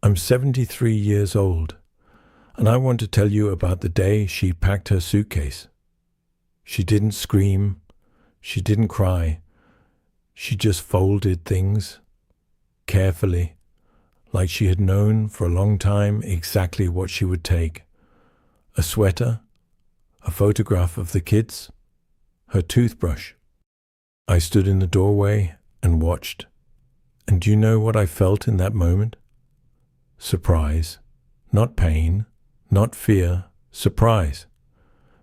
I'm 73 years old, and I want to tell you about the day she packed her suitcase. She didn't scream. She didn't cry. She just folded things carefully, like she had known for a long time exactly what she would take. A sweater, a photograph of the kids, her toothbrush. I stood in the doorway and watched. And do you know what I felt in that moment? Surprise. Not pain, not fear, surprise.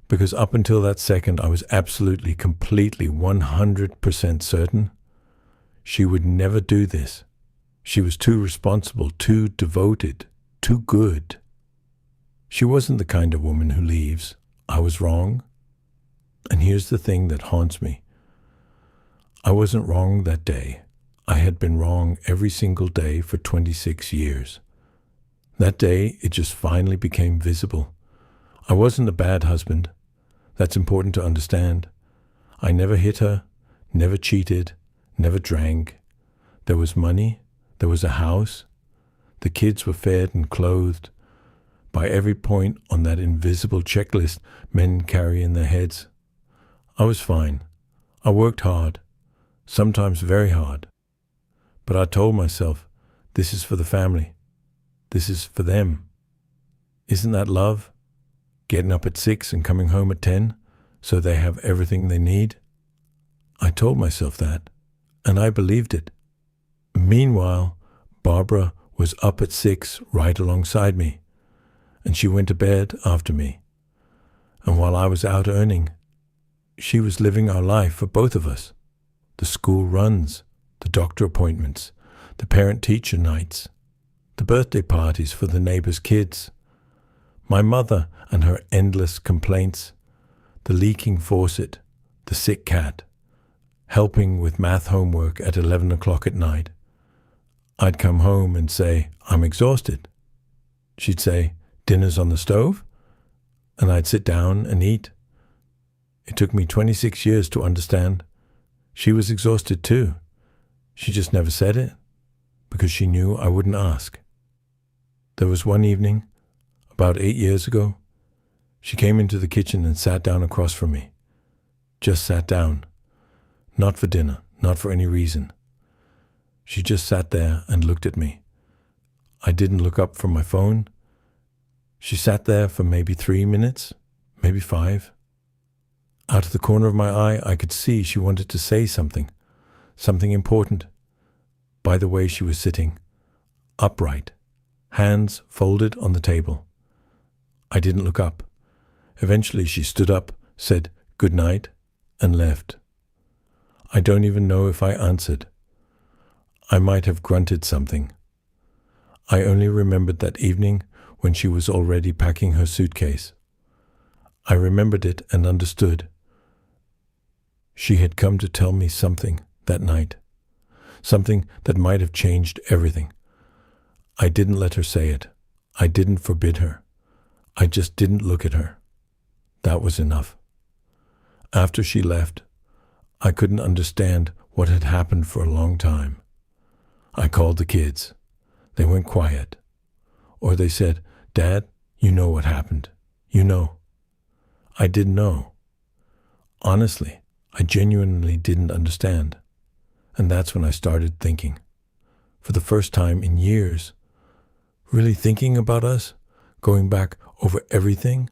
Because up until that second, I was absolutely, completely, 100% certain she would never do this. She was too responsible, too devoted, too good. She wasn't the kind of woman who leaves. I was wrong. And here's the thing that haunts me. I wasn't wrong that day. I had been wrong every single day for 26 years. That day, it just finally became visible. I wasn't a bad husband. That's important to understand. I never hit her, never cheated, never drank. There was money, there was a house. The kids were fed and clothed. By every point on that invisible checklist men carry in their heads. I was fine. I worked hard, sometimes very hard. But I told myself, this is for the family. This is for them. Isn't that love? Getting up at 6 and coming home at 10 so they have everything they need? I told myself that, and I believed it. Meanwhile, Barbara was up at 6 right alongside me, and she went to bed after me. And while I was out earning, she was living our life for both of us. The school runs, the doctor appointments, the parent-teacher nights, the birthday parties for the neighbors' kids, my mother and her endless complaints, the leaking faucet, the sick cat, helping with math homework at 11 o'clock at night. I'd come home and say, I'm exhausted. She'd say, dinner's on the stove? And I'd sit down and eat. It took me 26 years to understand. She was exhausted too. She just never said it, because she knew I wouldn't ask. There was one evening, about 8 years ago, she came into the kitchen and sat down across from me. Just sat down. Not for dinner, not for any reason. She just sat there and looked at me. I didn't look up from my phone. She sat there for maybe 3 minutes, maybe 5. Out of the corner of my eye, I could see she wanted to say something important. By the way she was sitting, upright, hands folded on the table. I didn't look up. Eventually she stood up, said good night, and left. I don't even know if I answered. I might have grunted something. I only remembered that evening when she was already packing her suitcase. I remembered it and understood. She had come to tell me something that night, something that might have changed everything. I didn't let her say it. I didn't forbid her. I just didn't look at her. That was enough. After she left, I couldn't understand what had happened for a long time. I called the kids. They went quiet. Or they said, Dad, you know what happened. You know. I didn't know. Honestly, I genuinely didn't understand. And that's when I started thinking. For the first time in years. Really thinking about us, going back over everything,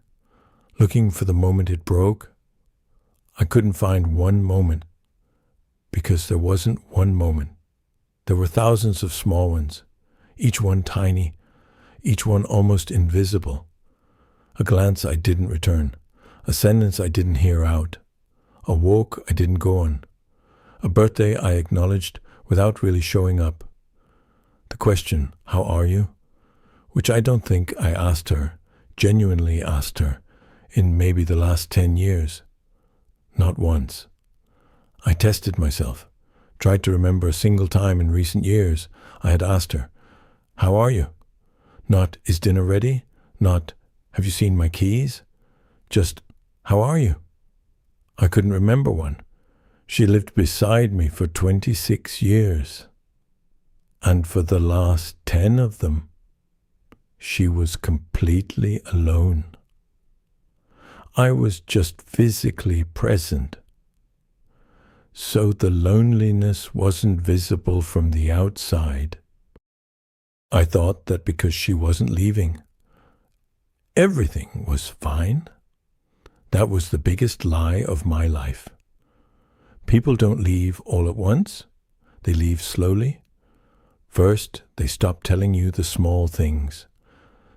looking for the moment it broke. I couldn't find one moment, because there wasn't one moment. There were thousands of small ones, each one tiny, each one almost invisible. A glance I didn't return, a sentence I didn't hear out, a walk I didn't go on, a birthday I acknowledged without really showing up. The question, how are you? Which I don't think I asked her, genuinely asked her, in maybe the last 10 years. Not once. I tested myself, tried to remember a single time in recent years I had asked her, how are you? Not, is dinner ready? Not, have you seen my keys? Just, how are you? I couldn't remember one. She lived beside me for 26 years. And for the last 10 of them, She was completely alone. I was just physically present. So the loneliness wasn't visible from the outside. I thought that because she wasn't leaving, everything was fine. That was the biggest lie of my life. People don't leave all at once. They leave slowly. First, they stop telling you the small things.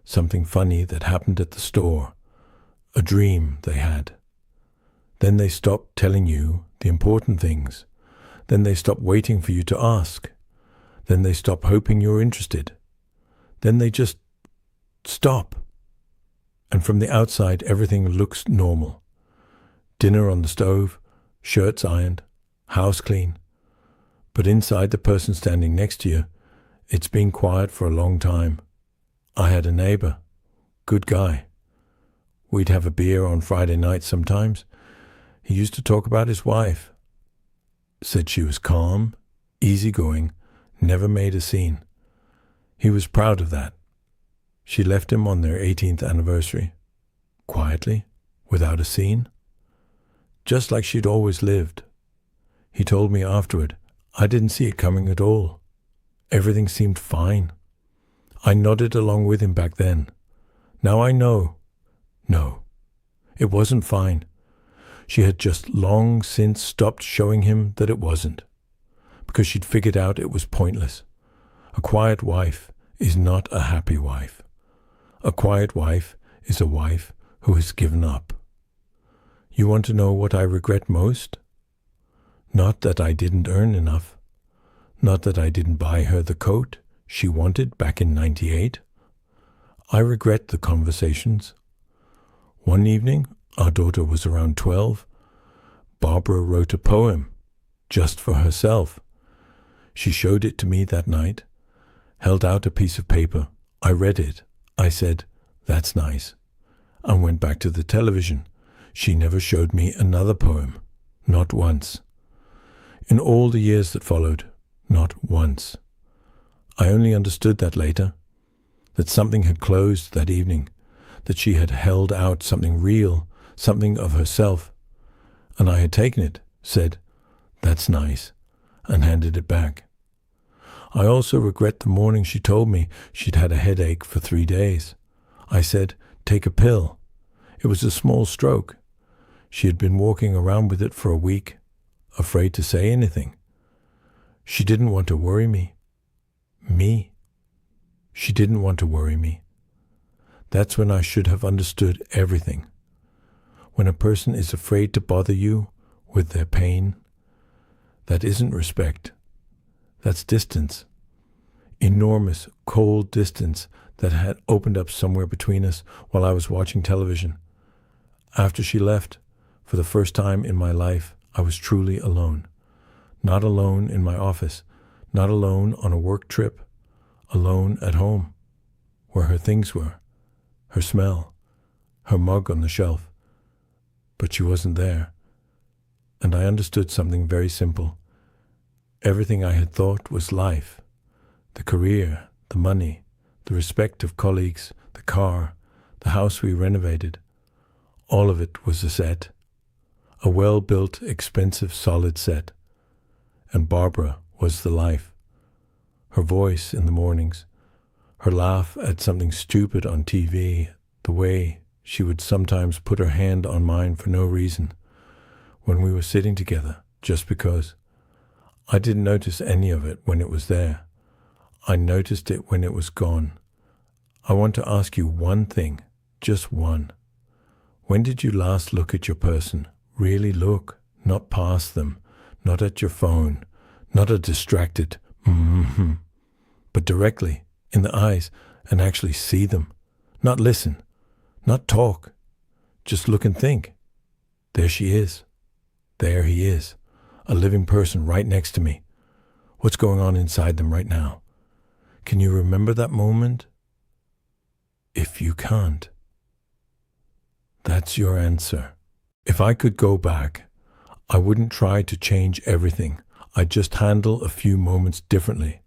Something funny that happened at the store. A dream they had. Then they stop telling you the important things. Then they stop waiting for you to ask. Then they stop hoping you're interested. Then they just stop. And from the outside, everything looks normal. Dinner on the stove, shirts ironed, house clean. But inside the person standing next to you, it's been quiet for a long time. I had a neighbor, good guy. We'd have a beer on Friday night sometimes. He used to talk about his wife. Said she was calm, easygoing, never made a scene. He was proud of that. She left him on their 18th anniversary. Quietly, without a scene. Just like she'd always lived. He told me afterward, I didn't see it coming at all. Everything seemed fine. I nodded along with him back then. Now I know. No, it wasn't fine. She had just long since stopped showing him that it wasn't, because she'd figured out it was pointless. A quiet wife is not a happy wife. A quiet wife is a wife who has given up. You want to know what I regret most? Not that I didn't earn enough. Not that I didn't buy her the coat she wanted back in '98. I regret the conversations. One evening, our daughter was around 12. Barbara wrote a poem, just for herself. She showed it to me that night, held out a piece of paper. I read it. I said, "That's nice," and went back to the television. She never showed me another poem, not once. In all the years that followed, not once. I only understood that later, that something had closed that evening, that she had held out something real, something of herself, and I had taken it, said, "That's nice," and handed it back. I also regret the morning she told me she'd had a headache for 3 days. I said, "Take a pill." It was a small stroke. She had been walking around with it for a week, afraid to say anything. She didn't want to worry me. Me. She didn't want to worry me. That's when I should have understood everything. When a person is afraid to bother you with their pain, that isn't respect. That's distance. Enormous, cold distance that had opened up somewhere between us while I was watching television. After she left, for the first time in my life, I was truly alone. Not alone in my office, not alone on a work trip, alone at home, where her things were, her smell, her mug on the shelf. But she wasn't there. And I understood something very simple. Everything I had thought was life, the career, the money, the respect of colleagues, the car, the house we renovated, all of it was a set, a well-built, expensive, solid set. And Barbara was the life. Her voice in the mornings, her laugh at something stupid on TV, the way she would sometimes put her hand on mine for no reason, when we were sitting together, just because. I didn't notice any of it when it was there. I noticed it when it was gone. I want to ask you one thing, just one. When did you last look at your person? Really look, not past them, not at your phone, not a distracted but directly in the eyes and actually see them. Not listen, not talk, just look and think. There she is. There he is. A living person right next to me. What's going on inside them right now? Can you remember that moment? If you can't, that's your answer. If I could go back, I wouldn't try to change everything. I'd just handle a few moments differently.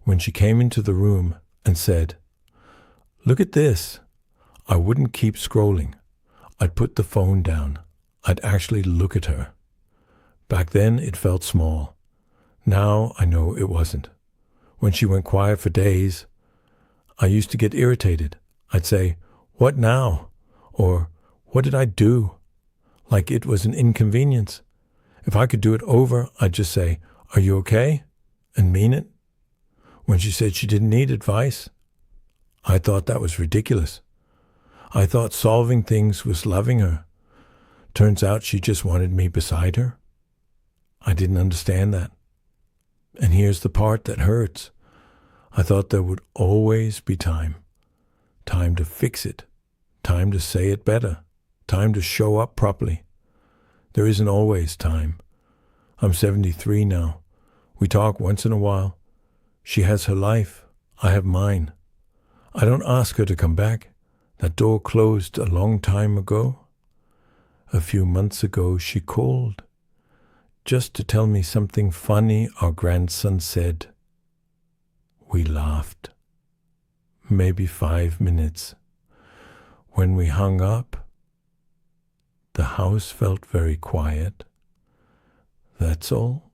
When she came into the room and said, Look at this. I wouldn't keep scrolling. I'd put the phone down. I'd actually look at her. Back then, it felt small. Now I know it wasn't. When she went quiet for days, I used to get irritated. I'd say, "What now?" Or, "What did I do?" Like it was an inconvenience. If I could do it over, I'd just say, "Are you okay?" and mean it. When she said she didn't need advice, I thought that was ridiculous. I thought solving things was loving her. Turns out she just wanted me beside her. I didn't understand that. And here's the part that hurts. I thought there would always be time. Time to fix it. Time to say it better. Time to show up properly. There isn't always time. I'm 73 now. We talk once in a while. She has her life. I have mine. I don't ask her to come back. That door closed a long time ago. A few months ago she called, just to tell me something funny our grandson said. We laughed. Maybe 5 minutes. When we hung up, the house felt very quiet. That's all.